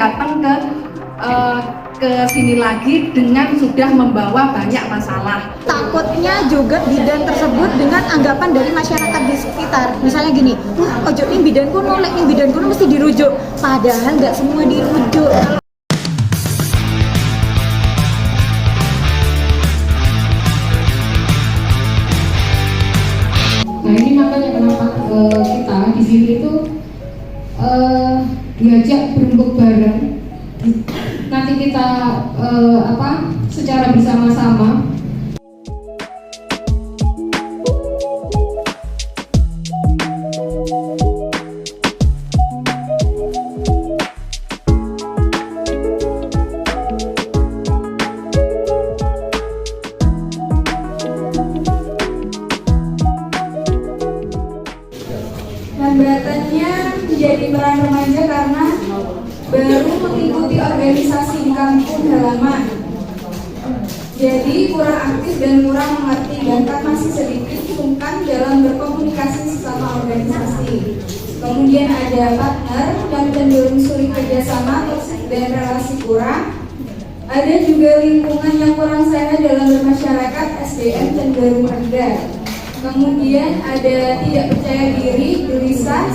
datang ke sini lagi dengan sudah membawa banyak masalah. Takutnya juga bidan tersebut dengan anggapan dari masyarakat di sekitar. Misalnya gini, wah ojo nih bidan kuno, lek nih bidan kuno mesti dirujuk. Padahal nggak semua dirujuk. Nah ini makanya kenapa kita di sini itu diajak berembuk bareng. Nanti kita secara bersama-sama. Hambatan-nya menjadi peran remaja karena baru mengikuti organisasi di kampung halaman, jadi kurang aktif dan kurang mengerti, bahkan masih sedikit sungkan dalam berkomunikasi sesama organisasi. Kemudian ada partner yang cenderung sulit kerjasama dan relasi kurang. Ada juga lingkungan yang kurang sehat dalam bermasyarakat, SDM cenderung rendah. Kemudian ada tidak percaya diri, gelisah.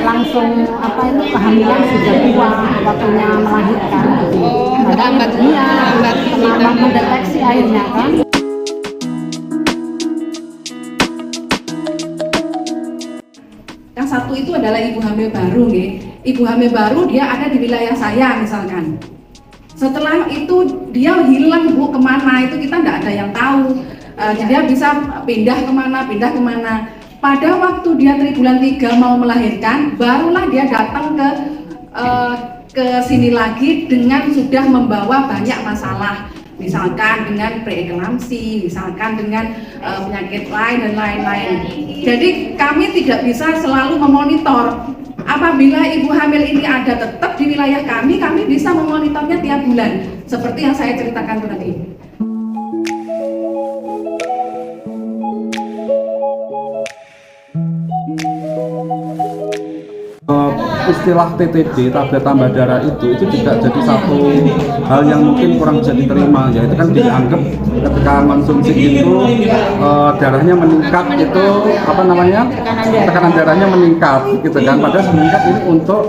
Langsung kehamilan sudah tua, waktunya melahirkan. Terlambat mendeteksi akhirnya kan. Yang satu itu adalah ibu hamil baru, nih. Ibu hamil baru dia ada di wilayah saya misalkan. Setelah itu dia hilang bu kemana itu kita tidak ada yang tahu. Dia bisa pindah kemana. Pada waktu dia tribulan 3 mau melahirkan, barulah dia datang ke sini lagi dengan sudah membawa banyak masalah, misalkan dengan preeklamsi, misalkan dengan penyakit lain dan lain-lain. Jadi kami tidak bisa selalu memonitor. Apabila ibu hamil ini ada tetap di wilayah kami bisa memonitornya tiap bulan, seperti yang saya ceritakan tadi. Istilah TTD, tablet tambah darah itu juga jadi satu hal yang mungkin kurang bisa diterima, yaitu kan dianggap ketika konsumsi itu darahnya meningkat, itu tekanan darahnya meningkat gitu kan, padahal meningkat ini untuk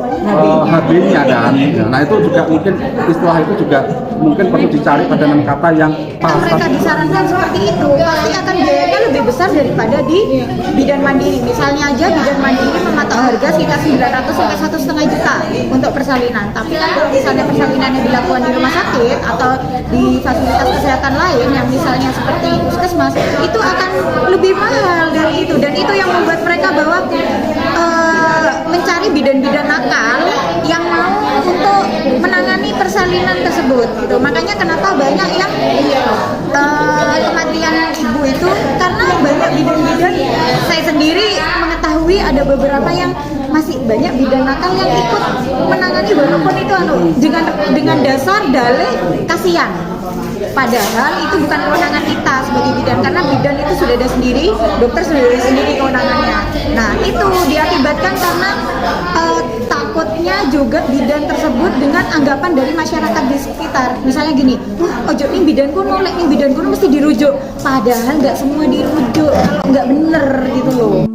HB-nya kan. Nah itu juga mungkin istilah itu juga mungkin perlu dicari padanan kata yang pas. Mereka disarankan seperti itu, pasti akan biayanya lebih besar daripada di bidan mandiri. Misalnya aja bidan mandiri mematok harga sekitar 900 sampai 1,5 juta untuk persalinan. Tapi kan kalau misalnya persalinannya dilakukan di rumah sakit atau di fasilitas kesehatan lain yang misalnya seperti puskesmas, itu akan lebih mahal dari itu. Dan itu yang membuat mereka bahwa mencari bidan-bidan nakal yang mau untuk menangani persalinan tersebut gitu. Makanya kenapa banyak yang kematian ibu itu karena banyak bidan-bidan. Saya sendiri mengetahui ada beberapa yang masih banyak bidan nakal yang ikut menangani, walaupun itu dengan dasar dalih kasihan. Padahal itu bukan kewenangan kita sebagai bidan, karena bidan itu sudah ada sendiri, dokter sudah ada sendiri kewenangannya. Nah itu diakibatkan karena takutnya juga bidan tersebut dengan anggapan dari masyarakat di sekitar. Misalnya gini, wah ojo nih bidan kuno, lek nih bidan kuno mesti dirujuk. Padahal nggak semua dirujuk, kalau nggak bener gitu loh.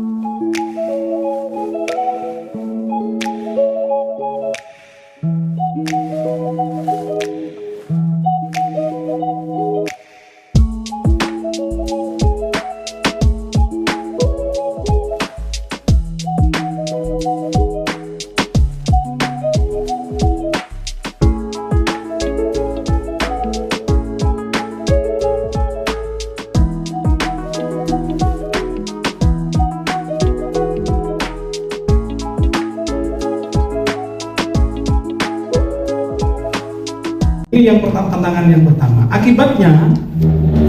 Ini yang pertama, tantangan yang pertama. Akibatnya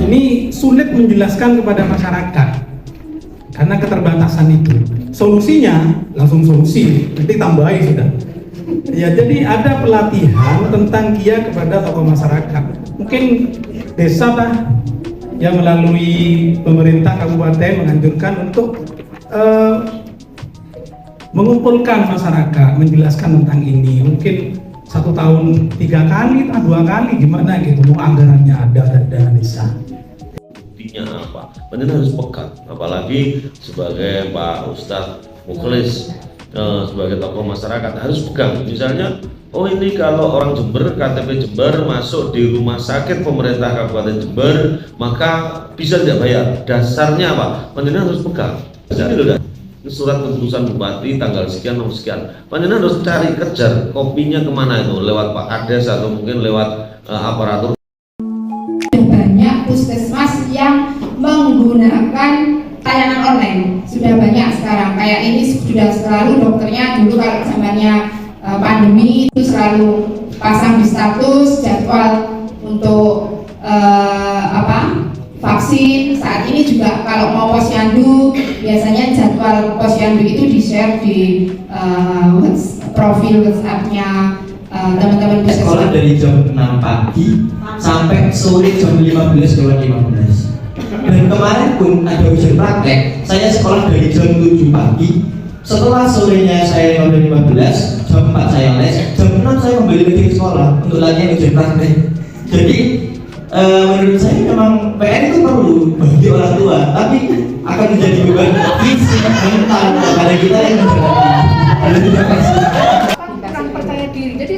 ini sulit menjelaskan kepada masyarakat karena keterbatasan itu. Solusinya langsung solusi, nanti tambahin sudah. Ya, jadi ada pelatihan tentang KIA kepada tokoh masyarakat. Mungkin desa lah yang melalui pemerintah kabupaten menganjurkan untuk mengumpulkan masyarakat, menjelaskan tentang ini. Mungkin 1 tahun 3 kali atau 2 kali gimana gitu, mau anggarannya ada dana desa. Intinya apa? Benar harus pekat, apalagi sebagai Pak Ustadz Mukhlis sebagai tokoh masyarakat harus pegang. Misalnya, oh ini kalau orang Jember, KTP Jember masuk di rumah sakit pemerintah Kabupaten Jember, maka bisa tidak bayar. Dasarnya apa? Panjenengan harus pegang. Jadi loh, surat keputusan bupati tanggal sekian nomor sekian. Panjenengan harus cari kejar kopinya kemana itu, lewat Pak Kades atau mungkin lewat aparatur. Banyak puskesmas yang menggunakan layanan online, sudah banyak sekarang. Kayak ini sudah selalu dokternya dulu kalau zamannya pandemi itu selalu pasang di status jadwal untuk vaksin. Saat ini juga kalau mau posyandu biasanya jadwal posyandu itu di share di profil WhatsApp-nya teman-teman sekolah dari jam 6 pagi sampai sore jam 15:15. Dan kemarin pun ada ujian praktek, saya sekolah dari jam 7 pagi. Setelah sorenya saya 15, jam 4 saya les, jam 6 saya kembali lagi ke sekolah untuk latihan ujian praktek. Jadi menurut saya memang PR itu perlu bagi orang tua, tapi akan menjadi beban fisik mental kepada kita yang kurang percaya diri. Jadi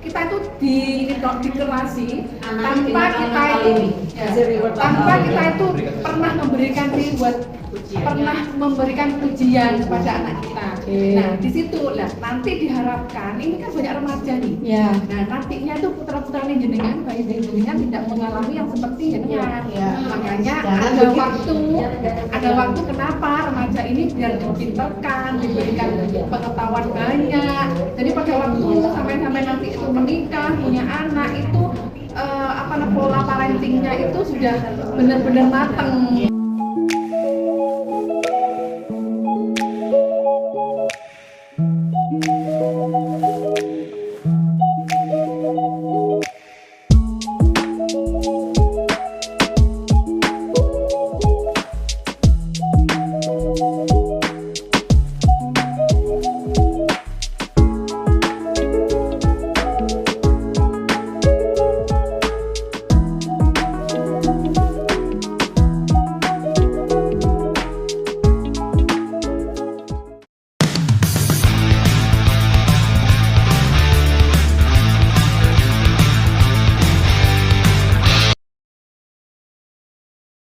kita itu dikerasi tanpa kita itu pernah memberikan reward, pernah memberikan ujian kepada anak kita. Nah, di situ lah nanti diharapkan ini kan banyak remaja nih. Ya. Nah, nantinya itu putra-putra jenengan, bayi jenengan tidak mengalami yang seperti jenengan. Makanya ada waktu kenapa remaja ini biar dipinterkan, diberikan pengetahuan banyak. Jadi pada waktu sampai nanti itu menikah, punya anak itu pola parentingnya itu sudah benar-benar matang.